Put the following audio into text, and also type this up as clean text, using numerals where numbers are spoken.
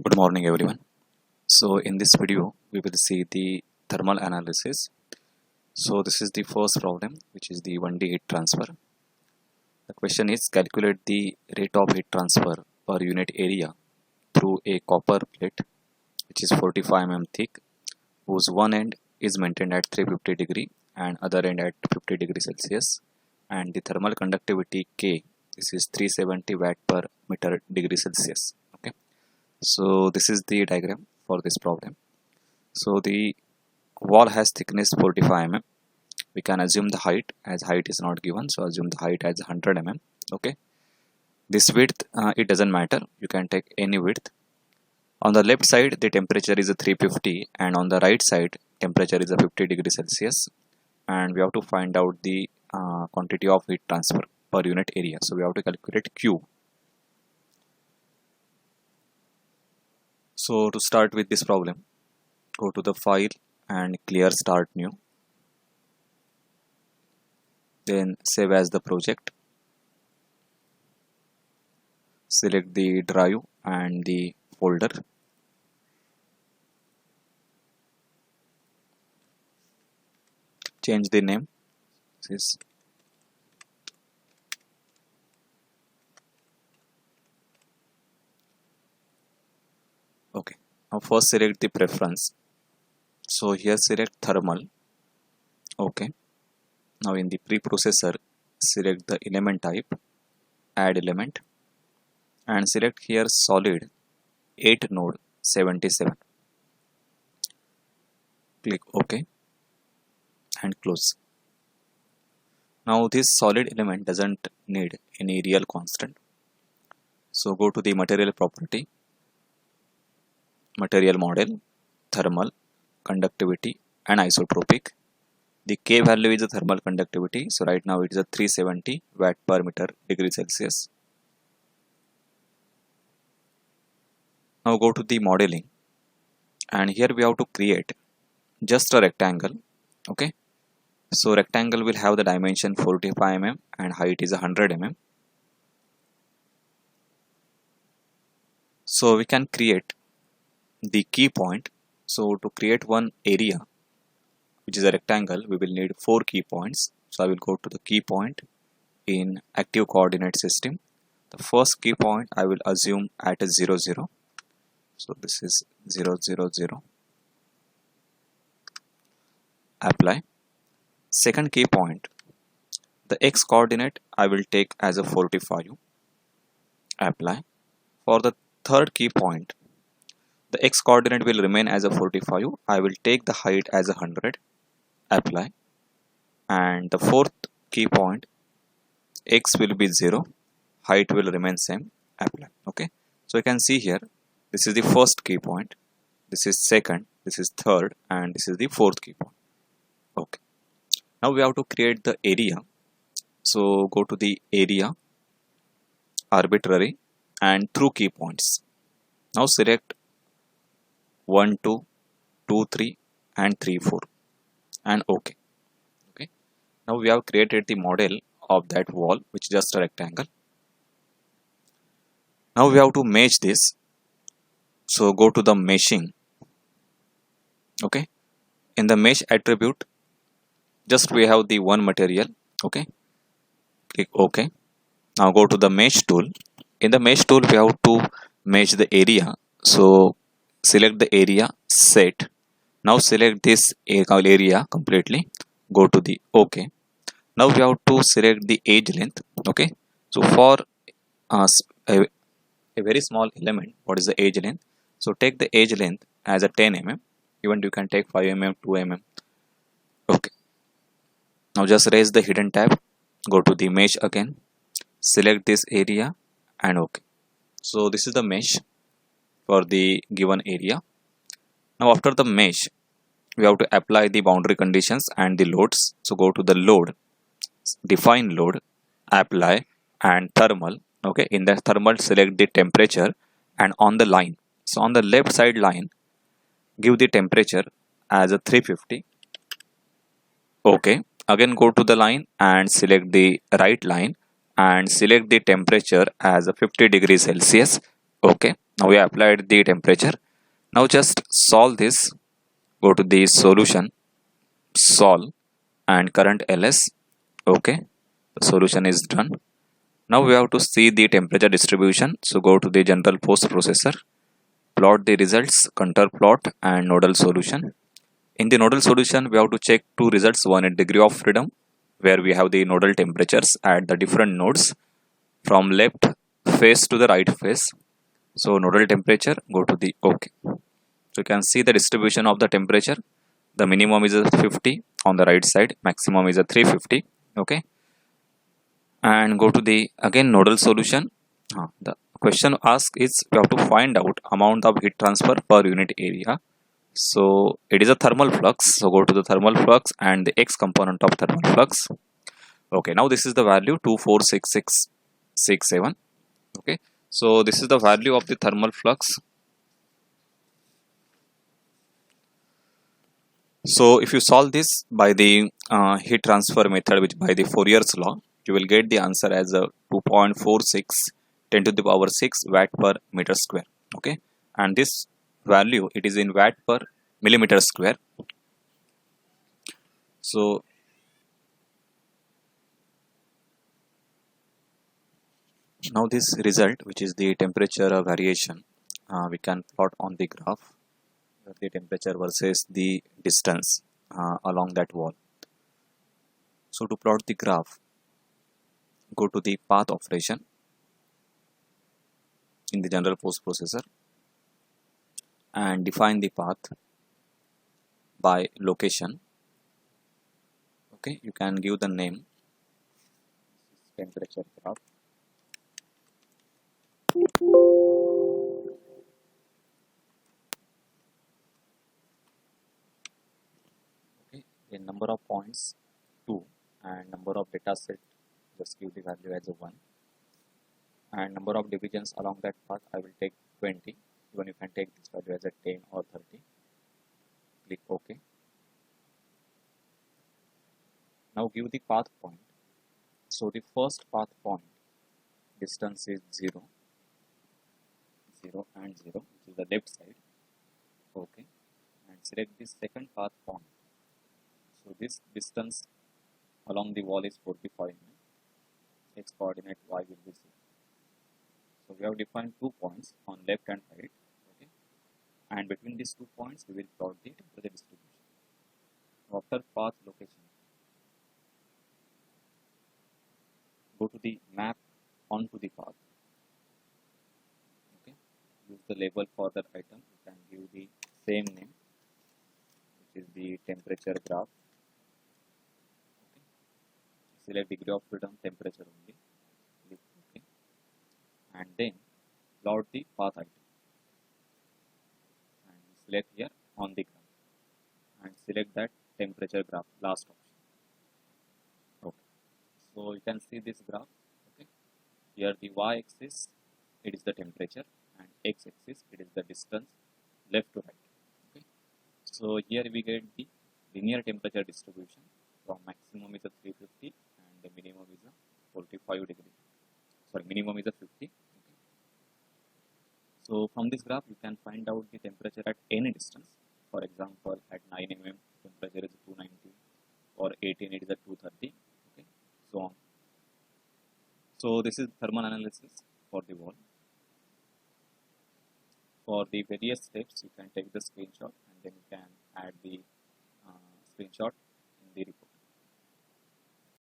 Good morning everyone. So in this video we will see the thermal analysis. So this is the first problem, which is the 1D heat transfer. The question is calculate the rate of heat transfer per unit area through a copper plate which is 45 mm thick, whose one end is maintained at 350 degree and other end at 50 degree Celsius, and the thermal conductivity K, this is 370 watt per meter degree Celsius. Okay, so this is the diagram for this problem. So the wall has thickness 45 mm. We can assume the height, as height is not given, so assume the height as 100 mm. Okay, this width it doesn't matter, you can take any width. On the left side the temperature is a 350 and on the right side temperature is a 50 degree Celsius, and we have to find out the quantity of heat transfer per unit area. So we have to calculate Q. So to start with this problem, go to the file and clear start new, then save as the project, select the drive and the folder, change the name. This is okay. Now first select the preference. So here select thermal. Okay, now in the preprocessor select the element type, add element, and select here solid 8 node 77. Click OK and close. Now this solid element doesn't need any real constant, so go to the material property, material model, thermal, conductivity and isotropic. The K value is the thermal conductivity, so right now it is a 370 watt per meter degree Celsius. Now go to the modeling, and here we have to create just a rectangle. Okay, so rectangle will have the dimension 45 mm and height is 100 mm. So we can create the key point. So to create one area which is a rectangle, we will need 4 key points. So I will go to the key point in active coordinate system. The first key point I will assume at a 0 0. So this is 0 0 0. Apply. Second key point, the x coordinate I will take as a 45. Apply. For the third key point, the x coordinate will remain as a 45. I will take the height as a 100. Apply. And the fourth key point, x will be 0, height will remain same. Apply. Okay, so you can see here, this is the first key point, this is second, this is third, and this is the fourth key point. Okay, now we have to create the area. So go to the area, arbitrary, and through key points. Now select 1 2 2 3 and 3 4 and OK. Okay, now we have created the model of that wall, which is just a rectangle. Now we have to mesh this, so go to the meshing. Okay, in the mesh attribute, just we have the one material. Okay, click OK. Now go to the mesh tool. In the mesh tool we have to mesh the area, so select the area, set. Now select this area completely, go to the OK. Now we have to select the edge length. Okay, so for a very small element, what is the edge length? So take the edge length as a 10 mm, even you can take 5 mm, 2 mm. Okay, now just raise the hidden tab, go to the mesh again, select this area and OK. So this is the mesh for the given area. Now after the mesh, we have to apply the boundary conditions and the loads. So go to the load, define load, apply, and thermal. Okay, in the thermal select the temperature, and on the line, so on the left side line, give the temperature as a 350. Okay, again go to the line and select the right line and select the temperature as a 50 degrees Celsius. Okay, Now we applied the temperature. Now just solve this. Go to the solution, solve, and current ls. Okay, the solution is done. Now we have to see the temperature distribution. So go to the general post processor, plot the results, contour plot, and nodal solution. In the nodal solution, we have to check two results. One is degree of freedom, where we have the nodal temperatures at the different nodes from left face to the right face. So nodal temperature, go to the OK. So you can see the distribution of the temperature. The minimum is a 50 on the right side, maximum is a 350. Okay, and go to the again nodal solution. The question asked is we have to find out amount of heat transfer per unit area. So it is a thermal flux. So go to the thermal flux and the x component of thermal flux. Okay, now this is the value 246667. Okay, so this is the value of the thermal flux. So if you solve this by the heat transfer method, which by the Fourier's law, you will get the answer as a 2.46 10 to the power 6 watt per meter square. Okay, and this value, it is in watt per millimeter square. So now this result, which is the temperature variation, we can plot on the graph, the temperature versus the distance along that wall. So to plot the graph, go to the path operation in the general post processor and define the path by location. Okay, you can give the name temperature graph. Okay, the number of points 2 and number of data set, just give the value as a 1, and number of divisions along that path I will take 20. Even you can take this value as a 10 or 30. Click OK. Now give the path point. So the first path point distance is 0, 0 and 0, which is the left side. Okay, and select this second path point. So this distance along the wall is 45 mm. X coordinate y will be 0. So we have defined 2 points on left and right. Okay, and between these 2 points we will plot the temperature distribution. After path location, go to the map onto the path. Okay, use the label for that item. You can give the same name, which is the temperature graph. Okay, select degree of freedom, temperature only. Click OK, and then plot the path item and select here on the graph and select that temperature graph, last option. Okay, so you can see this graph. Okay, here the y-axis, it is the temperature, and x-axis, it is the distance left to right. Okay, so here we get the linear temperature distribution. From maximum is a 350 and the minimum is a 45 degree. Sorry, minimum is a 50. Okay. So from this graph you can find out the temperature at any distance. For example, at 9 mm temperature is 290, or 18 it is at 230. Okay, so on. So this is thermal analysis for the wall. For the various steps, you can take the screenshot and then you can add the screenshot in the report.